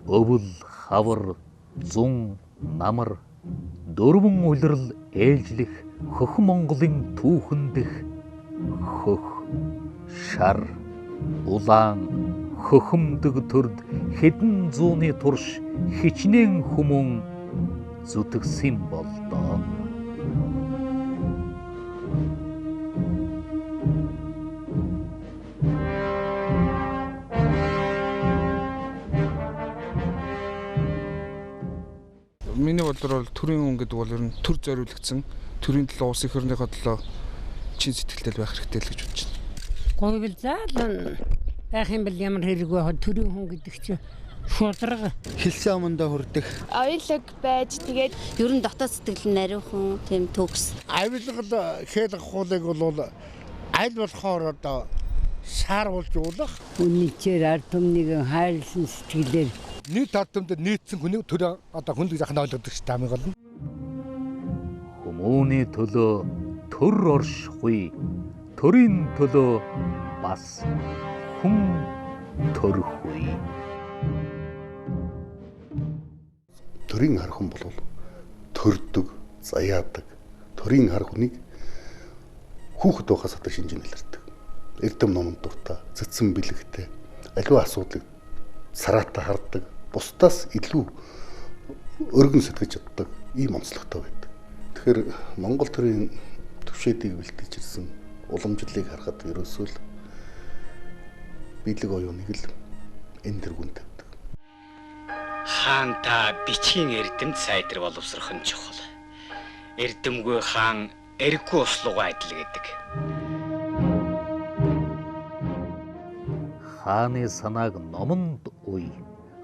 өвөл, хавар, зун, намар, дөрвөн улирал ээлжлэх хөх Монголын түүхэндх хөх, шар, улаан, хөхөмдөг төрд хэдэн зууны турш хичнээн хүмүүн зүтгэсэн болдоо. Миний бодлоор бол төрийн хүн гэдэг бол ер нь төр зориулагдсан төрийн төлөө улс их орныхоо төлөө чин сэтгэлтэй байх хэрэгтэй л гэж бодож байна. Говьл заалан байх юм бол ямар хэрэггүй хаа төрийн хүн гэдэг чинь шудраг хэлсэн амандаа хүрдэх. Оюулаг байж тэгээд ер нь дотоод сэтгэл нарийнхан тийм төгс. Авилгал хэл хуулыг бол аль болохоор одоо шааруулж уулах. үнийчээр ард түмнийг хайрлсан сэтгэлээр Нийт ард түмэд нийцсэн хүний төр одоо хүндэг захын ойлгодог ш таамаг болно. Хүмүүний төлөө төр оршихгүй, төрийн төлөө бас хүн төрөхгүй. Төрийн хар хүн бол төрдөг, заяадаг. Төрийн хар хүнийг хүүхэд байхаас одоо шинжин илэрдэг. Эрдэм номонд дуртай, цэцэн бэлэгтэй, аливаа асуудлыг сараатаа хардаг, бусдаас илүү өргөн сэтгэж чаддаг ийм онцлогтой байдаг. Тэгэхээр Монгол төрийн төвшөөдийг бэлтгэж ирсэн уламжлалыг харахад ерөөсөө л биелэг оюуныг л энэ дэргүн тавьдаг. Хаанта бичгийн эрдэмт сайдар боловсрох нь чухал. Эрдэмгүй хаан эрггүй услуугаа адил гэдэг. Хааны санааг номонд уй,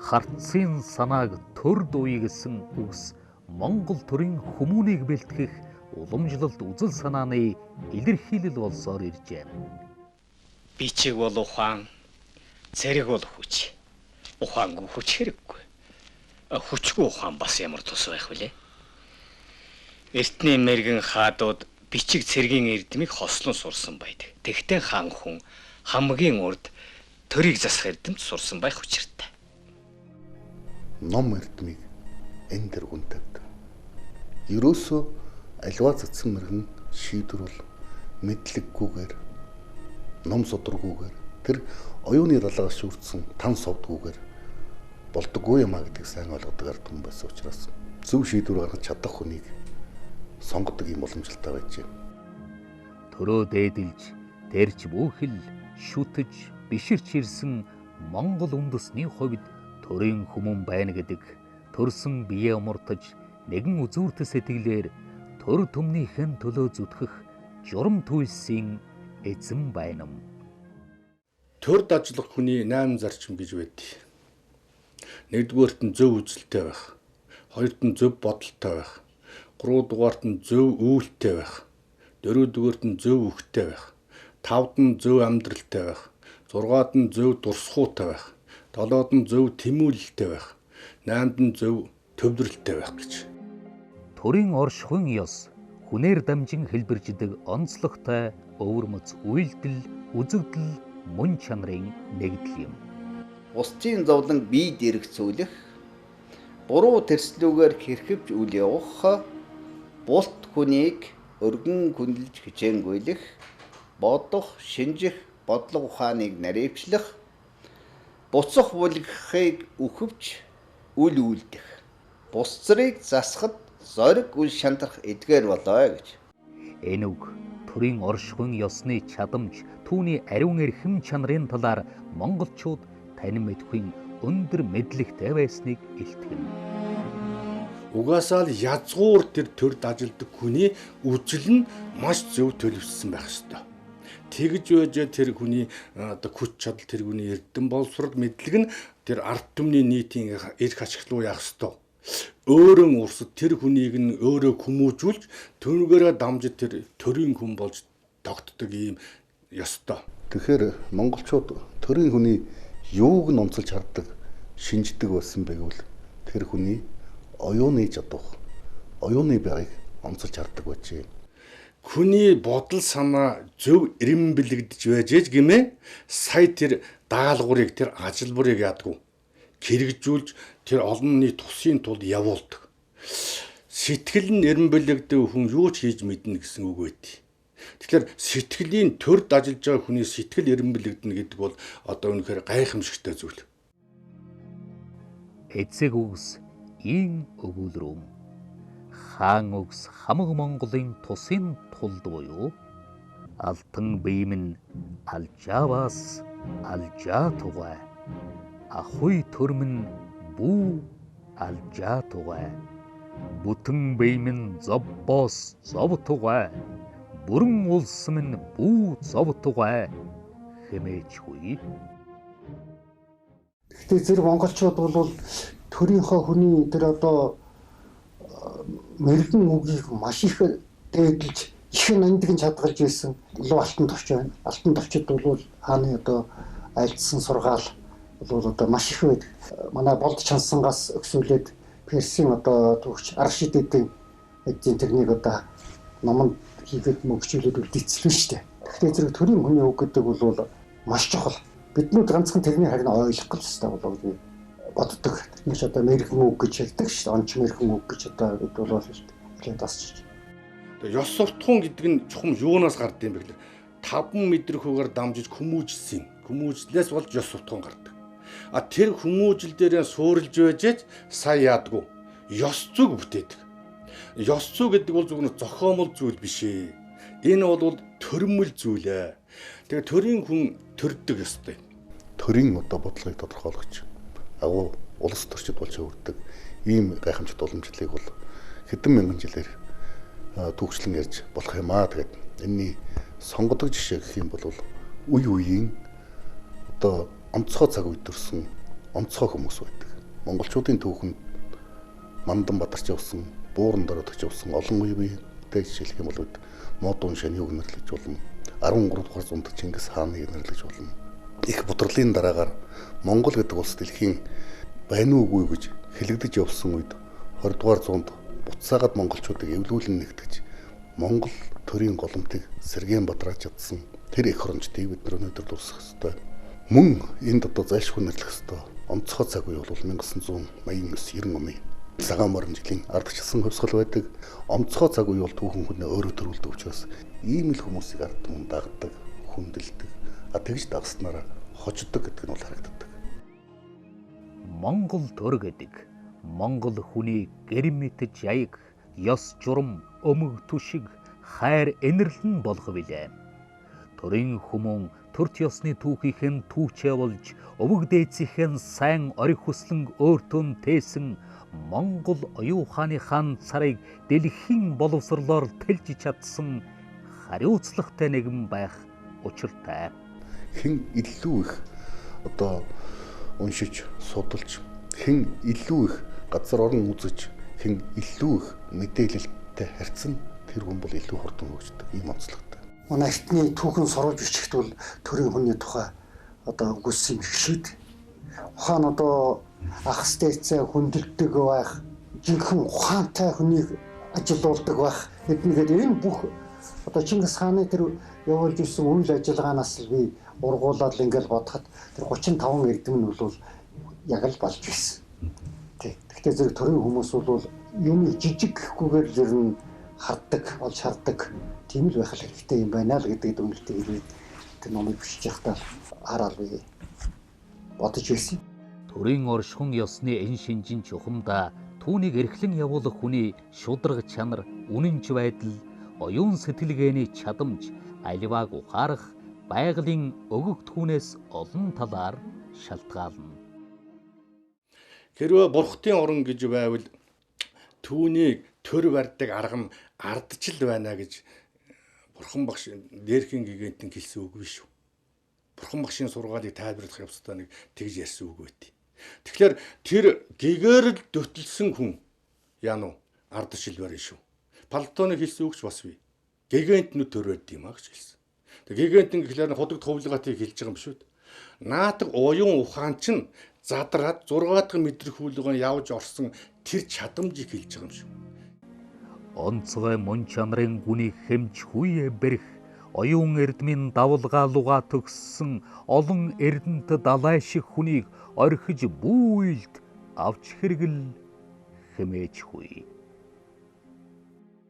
хартсын санааг төрд уй гэсэн үгс Монгол төрийн хүмүүнийг бэлтгэх уламжлалт үзэл санааны илэрхийлэл болсоор иржээ. Бичиг бол ухаан, цэрэг бол хүч. Ухаангүй хүч хэрэггүй. Хүчгүй ухаан бас ямар тус байх вүлээ? Эртний мэргэн хаадууд бичиг цэргийн эрдмийг хослон сурсан байдаг. Тэгтээ хаан хүн хамгийн урд төрийг засах эрдэмт сурсан байх учиртай. Ном эрдмийг энэ дэргүн тавьдаг. Ерөөсөө аливаа цэцэн мэргэн шийдвэр бол мэдлэггүйгээр, ном судраггүйгээр, тэр оюуны далаагаас шүрдсэн тан совдгүйгээр болдоггүй юмаа гэдгийг сайн ойлгодог ард түмэн байсан учраас зөв шийдвэр гаргаж чадах хүнийг сонгодог юм уламжлалтай байжээ. Төрөө дээдэлж, дэрч бүхэл шүтэж, биширч ирсэн Монгол үндэсний хувьд төрийн хүмүүн байна гэдэг төрсөн бие умартаж нэгэн үзүүртэй сэтгэлээр төр түмнийхэн төлөө зүтгэх журам туйлсийн эзэн байна. Төрд ажиллах хүний 8 зарчим гэж байдаг. Нэгдүгээрт нь зөв үзэлтэй байх, хоёрт нь зөв бодолтой байх, гуравдугаарт нь зөв үйлтэй байх, дөрөвдүгээрт нь зөв үхтэй байх, тавд нь зөв амьдралтай байх, зургаад нь зөв дурсахуйтай байх, долоод нь зөв тэмүүлэлтэй байх, наймд нь зөв төвлөрөлтэй байх гэж. Төрийн оршихуйн ёс хүнээр дамжин хэлбэрждэг онцлогтой өвөрмөц үйлдэл, үзэгдэл, мөн чанарын нэгдэл юм. Бусдын зовлон бие дэрэг цүүлэх, буруу тэрслүүгээр хэрхэвч үл явах, булт хүнийг өргөн хүндэлж хичээнгүйлэх, бодох, шинжих, бодлого ухааныг наривчлах, буцах бүлгэхийг үхвч үл үлдэх, бус зэрэг засахад зориг үл шантрах эдгээр болоо гэж. Энэ үг төрийн оршихуйн ёсны чадамж, түүний ариун эрхэм чанарын талаар монголчууд танин мэдхийн өндөр мэдлэгтэй байсныг илтгэнэ. Угаасаа л язгуур тэр төрд ажилдаг хүний үжил нь маш зөв төлөвлөсөн байх ёстой. Тэгж байж тэр хүний одоо хүч чадал, тэр хүний эрдэм боловсрол мэдлэг нь тэр ард түмний нийтийн эрх ашиглуу яах ёстой. Өөрөн урсад тэр хүнийг нь өөрөө хүмүүжүүлж түүнээрээ дамжид тэр төрийн хүн болж тогтдог ийм ёстой. Тэгэхээр монголчууд төрийн хүний юуг нь онцолж хардаг, шинждэг байсан бэ гэвэл тэр хүний оюуны чадвар, оюуны байгааг онцолж хардаг байжээ. Хүний бодол санаа зөв эрэм бэлэгдэж байж гэмээ сая тэр даалгаврыг, тэр ажилбарыг яадгүй хэрэгжүүлж тэр олонний тусын тулд явуулдаг. Сэтгэл нь эренбэлэгдэг хүн юу ч хийж мэднэ гэсэн үг байт. Тэгэхээр сэтгэлийн төрд ажиллаж байгаа хүний сэтгэл эренбэлэгдэнэ гэдэг бол одоо үнэхээр гайхамшигтай зүйл. Эцэг үгс ийн өгүүлрүүм. Хаан үгс хамаг Монголын тусын тулд буюу алтан биемэн алжааваас алжаа тугай. Ахуй төрмөн бүү алжаа тугай. Бүтэн биемэн зоббоос зов тугай. Бүрэн улс минь бүү зов тугай хэмээчгүй. Гэхдээ зэрэг монголчууд бол төрийнхөө хүний тэр одоо мэрэгэн үгийг маш их дээдлж их нандин чадгалж ирсэн илүү алтан товч байна. Алтан товчид бол хааны одоо альдсан сургаал бол одоо маш их байдаг. Манай болд чансангаас өксүүлээд Персийн одоо түүхч Аршидийн эдийн тэрнийг одоо номонд хийгээд мөгчүүлээд үлдээцлээ шүү дээ. Тэгэхээр зэрэг төрийн хүний үг гэдэг бол маш чухал. Биднүүд ганцхан тэрний харин ойлгох гэж байна болов уу боддог. Тэрнийч одоо мэрэгэн үг гэж хэлдэг шүү дээ. Онч мэрэгэн үг гэж одоо бид бол хэлээд тасчих. Тэгээ ёс суртахуун гэдэг нь чухам юунаас гардаг юм бэ гэхээр 5 мэдрэгүүгээр дамжиж хүмүүжсэн. Хүмүүжлээс болж ёс суртахуун гардаг. А тэр хүмүүжил дээрээ суурилж байжээч сая яадгүй. Ёс зүг бүтээдэг. Ёс зүг гэдэг бол зөвхөн зохиомол зүйл биш ээ. Энэ бол төрөмөл зүйл ээ. Тэгээ төрийн хүн төрдөг ёстой. Төрийн одоо бодлогыг тодорхойлогч агуу улс төрчид болж өрдөг ийм гайхамшигт уламжлалыг бол хэдэн мянган жилээр түүхчлэн ярьж болох юм аа. Тэгээд энэний сонгодог жишээ гэх юм бол үе үеийн одоо онцгой цаг үед төрсэн онцгой хүмүүс байдаг. Монголчуудын түүхэнд Мандан Бадарч явсан, Бууран Дородогч явсан олон үеийнтэй жишээлх юм бол Модон Шаниуг нэрлэж болно. 13 дугаар зуунд Чингис хааныг нэрлэж болно. Их будрлын дараагаар Монгол гэдэг улс дэлхийн байна уугүй гэж хэлэгдэж явсан үед 20 дугаар зуунд буцаагаад монголчуудыг эвлүүлэн нэгтгэж Монгол төрийн голомтыг сэргээн бадраж чадсан тэр их орончдыг бид өнөөдөр дуусгах ёстой. Мөн энд одоо зайлшгүй нэрлэх ёстой. Онцгой цаг үе бол 1989-90 оны цагаан морин жилийн ардчилсан хувьсгал байдаг. Онцгой цаг үе бол түүхэн хүнээ өөрөө төрүүлдэг учраас ийм л хүмүүсийг ард түмэн дагдаг, хүндэлдэг. Тэгж дагснараа хождог гэдэг нь бол харагддаг. Монгол төр гэдэг Монгол хүний гэрмэтж аяг, ёс журам, өмг түшиг, хайр энэрлэн болох билээ. Төрийн хүмүүн төрт ёсны түүхийнхэн түүчээ болж өвөг дээдсийнхэн сайн орих хүслэн өөртөө тээсэн Монгол оюу хааныхаа царыг дэлхийн боловсрлоор тэлж чадсан хариуцлагатай нэгэн байх учиртай. Хэн илүү их одоо уншиж, судалж, хэн илүү их газар орон үзэж, хэн илүү их мэдээлэлтэй харьцсан тэр хүн бол илүү хурдан хөгждөг. Ийм онцлогтой. Манай эртний түүхэн сурвалж бичихт бол төрийн хүний тухай одоо үгүйсэн их шийд. Ухаан одоо ахс дээцээ хүндэлдэг байх, жинхэнэ ухаантай хүнийг ажилуулдаг байх. Эднийгээд энэ бүх одоо Чингис хааны тэр явуулж ирсэн үйл ажиллагаанаас л би ургуулад ингээл бодоход тэр 35 эрдэм нь бол яг л болж байсан. Гэхдээ зэрэг төрийн хүмүүс бол юм жижиг гэхгүйгээр л ер нь харддаг, олж хардаг. Тийм л байх хэрэгтэй юм байна л гэдэг дүгнэлтийг хэлээд тэр номыг бичиж явахдаа хараад би бодож байсан. Төрийн оршихуйн ёсны эн шинжин чухамда түүнийг эрхлэн явуулах хүний шударга чанар, үнэнч байдал, оюун сэтгэлгээний чадамж, аливааг ухаарах байгалийн өгөг түүнээс олон талаар шалтгаална. Хэрвээ бурхтын орон гэж байвал түүнийг төр барьдаг арга нь ардчил байна гэж бурхан багш дээрхийн гигантын хэлсэн үг биш үү? Бурхан багшийн сургаалыг тайлбарлах явцдаа нэг тэгж ярьсан үг байт. Тэгэхээр тэр гэгээр л дөтөлсөн хүн яа нү ардчил барь шүү. Платоны хэлсэн үгч бас бий. Гигантнүүд төр барьд юм а гэж хэлсэн. Тэг гигантын гэхлээр ходог товлгоотыг хэлж байгаа юм шүү дээ. Наатаг уян ухаан чинь задраад 6 дахь мэдрэх хүүлгэн явж орсон тэр чадамжийг хэлж байгаа юм шүү. Онцгой мөн чанарын гүнийг хэмж хүе бэрх, оюун эрдмийн давлгаа луга төгссөн олон эрдэнэт далай шиг хүнийг орхиж бүүлд авч хэрэгэл хэмээж хуй.